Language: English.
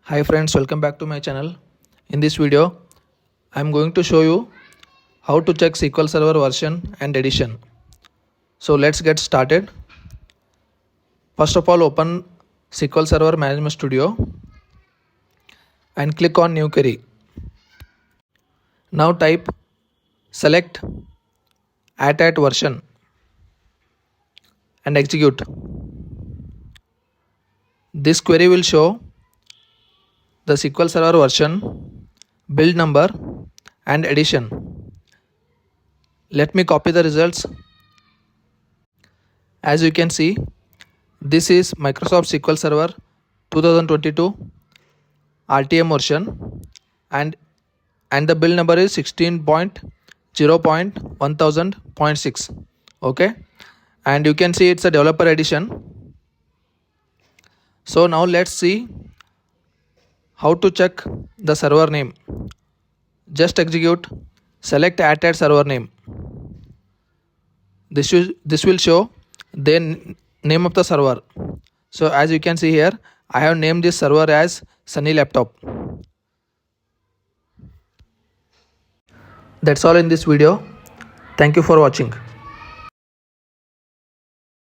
Hi friends, welcome back to my channel. In this video, I am going to show you how to check SQL Server version and edition. So let's get started. First of all, open SQL Server Management Studio and click on New Query. Now select at version and execute. This query will show the SQL Server version, build number and edition. Let me copy the results. As you can see, this is Microsoft SQL Server 2022 RTM version and the build number is 16.0.1000.6. okay, and you can see it's a developer edition. So now let's see how to check the server name. Just execute, select at server name. This will show the name of the server. So as you can see here, I have named this server as Sunny Laptop. That's all in this video. Thank you for watching.